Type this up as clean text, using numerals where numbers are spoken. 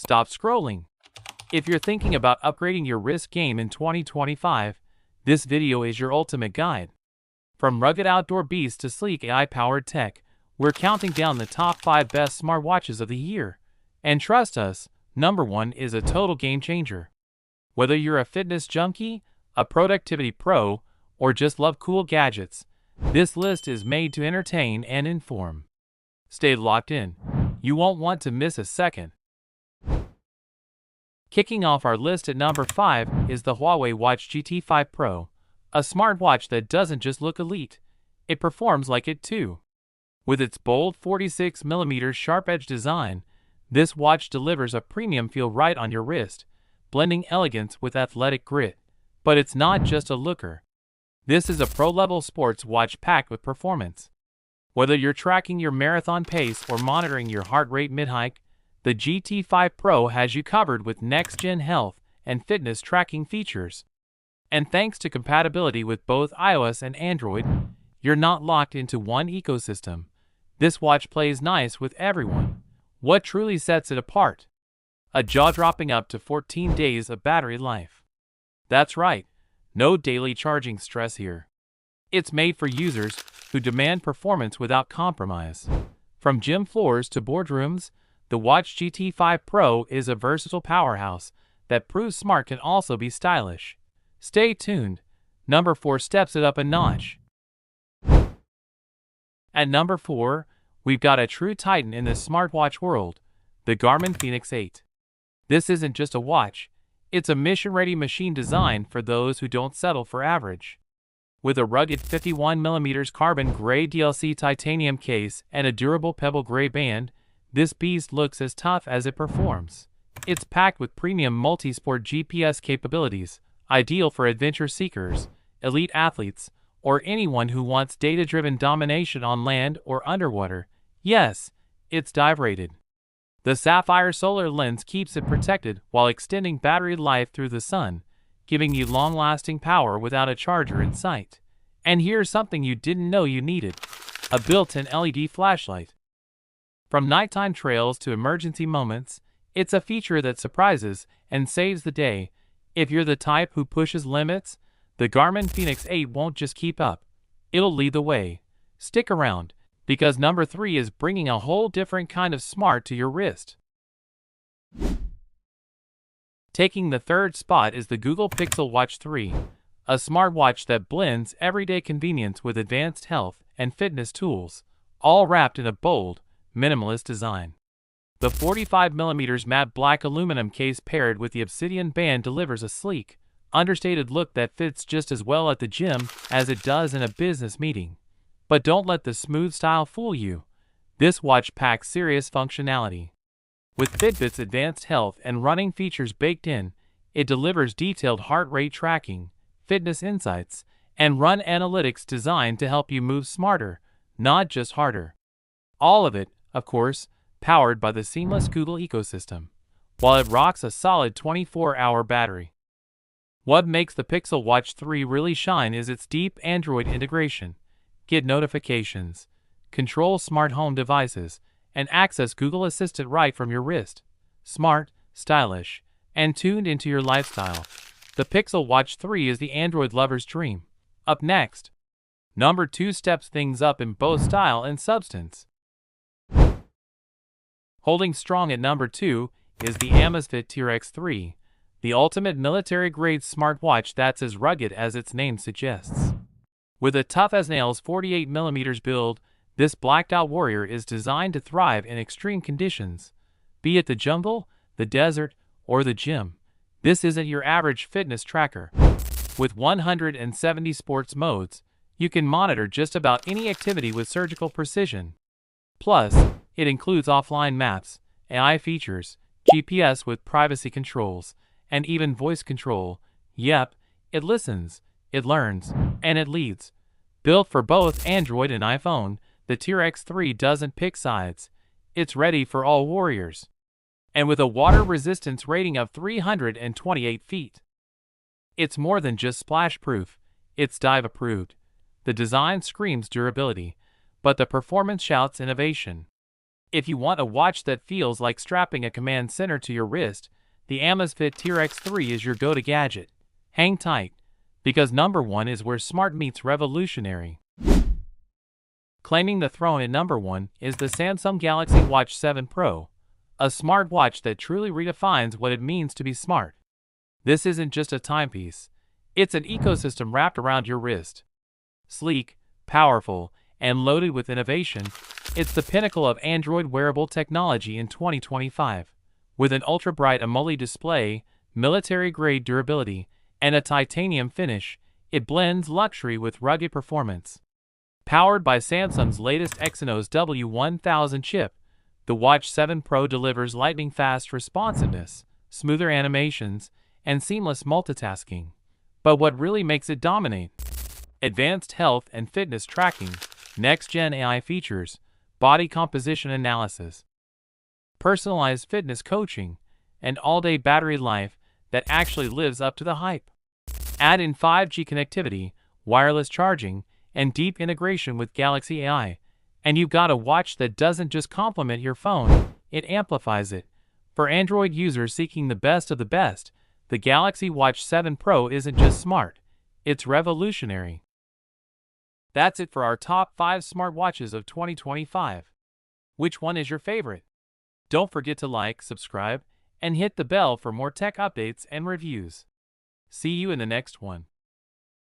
Stop scrolling. If you're thinking about upgrading your wrist game in 2025, this video is your ultimate guide. From rugged outdoor beasts to sleek AI-powered tech, we're counting down the top 5 best smartwatches of the year. And trust us, number 1 is a total game changer. Whether you're a fitness junkie, a productivity pro, or just love cool gadgets, this list is made to entertain and inform. Stay locked in. You won't want to miss a second. Kicking off our list at number 5 is the HUAWEI Watch GT 5 Pro, a smartwatch that doesn't just look elite, it performs like it too. With its bold 46mm sharp-edge design, this watch delivers a premium feel right on your wrist, blending elegance with athletic grit. But it's not just a looker. This is a pro-level sports watch packed with performance. Whether you're tracking your marathon pace or monitoring your heart rate mid-hike, the GT5 Pro has you covered with next-gen health and fitness tracking features. And thanks to compatibility with both iOS and Android, you're not locked into one ecosystem. This watch plays nice with everyone. What truly sets it apart? A jaw-dropping up to 14 days of battery life. That's right, no daily charging stress here. It's made for users who demand performance without compromise. From gym floors to boardrooms, the Watch GT5 Pro is a versatile powerhouse that proves smart can also be stylish. Stay tuned. Number 4 steps it up a notch. At number 4, we've got a true titan in the smartwatch world, the Garmin fēnix 8. This isn't just a watch, it's a mission-ready machine designed for those who don't settle for average. With a rugged 51mm carbon gray DLC titanium case and a durable pebble gray band, this beast looks as tough as it performs. It's packed with premium multi-sport GPS capabilities, ideal for adventure seekers, elite athletes, or anyone who wants data-driven domination on land or underwater. Yes, it's dive-rated. The sapphire solar lens keeps it protected while extending battery life through the sun, giving you long-lasting power without a charger in sight. And here's something you didn't know you needed: a built-in LED flashlight. From nighttime trails to emergency moments, it's a feature that surprises and saves the day. If you're the type who pushes limits, the Garmin fēnix 8 won't just keep up, it'll lead the way. Stick around, because number 3 is bringing a whole different kind of smart to your wrist. Taking the 3rd spot is the Google Pixel Watch 3, a smartwatch that blends everyday convenience with advanced health and fitness tools, all wrapped in a bold, minimalist design. The 45mm matte black aluminum case paired with the obsidian band delivers a sleek, understated look that fits just as well at the gym as it does in a business meeting. But don't let the smooth style fool you. This watch packs serious functionality. With Fitbit's advanced health and running features baked in, it delivers detailed heart rate tracking, fitness insights, and run analytics designed to help you move smarter, not just harder. All of it, of course, powered by the seamless Google ecosystem, while it rocks a solid 24-hour battery. What makes the Pixel Watch 3 really shine is its deep Android integration. Get notifications, control smart home devices, and access Google Assistant right from your wrist. Smart, stylish, and tuned into your lifestyle. The Pixel Watch 3 is the Android lover's dream. Up next, number 2 steps things up in both style and substance. Holding strong at number 2 is the Amazfit T-Rex 3, the ultimate military-grade smartwatch that's as rugged as its name suggests. With a tough-as-nails 48mm build, this blacked-out warrior is designed to thrive in extreme conditions. Be it the jungle, the desert, or the gym, this isn't your average fitness tracker. With 170 sports modes, you can monitor just about any activity with surgical precision. Plus, it includes offline maps, AI features, GPS with privacy controls, and even voice control. Yep, it listens, it learns, and it leads. Built for both Android and iPhone, the T-Rex 3 doesn't pick sides. It's ready for all warriors. And with a water resistance rating of 328 feet. It's more than just splash-proof, it's dive-approved. The design screams durability, but the performance shouts innovation. If you want a watch that feels like strapping a command center to your wrist, the Amazfit T-Rex 3 is your go-to gadget. Hang tight, because number 1 is where smart meets revolutionary. Claiming the throne at number 1 is the Samsung Galaxy Watch 7 Pro, a smartwatch that truly redefines what it means to be smart. This isn't just a timepiece, it's an ecosystem wrapped around your wrist. Sleek, powerful, and loaded with innovation, it's the pinnacle of Android wearable technology in 2025. With an ultra-bright AMOLED display, military-grade durability, and a titanium finish, it blends luxury with rugged performance. Powered by Samsung's latest Exynos W1000 chip, the Watch 7 Pro delivers lightning-fast responsiveness, smoother animations, and seamless multitasking. But what really makes it dominate? Advanced health and fitness tracking, next-gen AI features, body composition analysis, personalized fitness coaching, and all-day battery life that actually lives up to the hype. Add in 5G connectivity, wireless charging, and deep integration with Galaxy AI, and you've got a watch that doesn't just complement your phone, it amplifies it. For Android users seeking the best of the best, the Galaxy Watch 7 Pro isn't just smart, it's revolutionary. That's it for our top 5 smartwatches of 2025. Which one is your favorite? Don't forget to like, subscribe, and hit the bell for more tech updates and reviews. See you in the next one.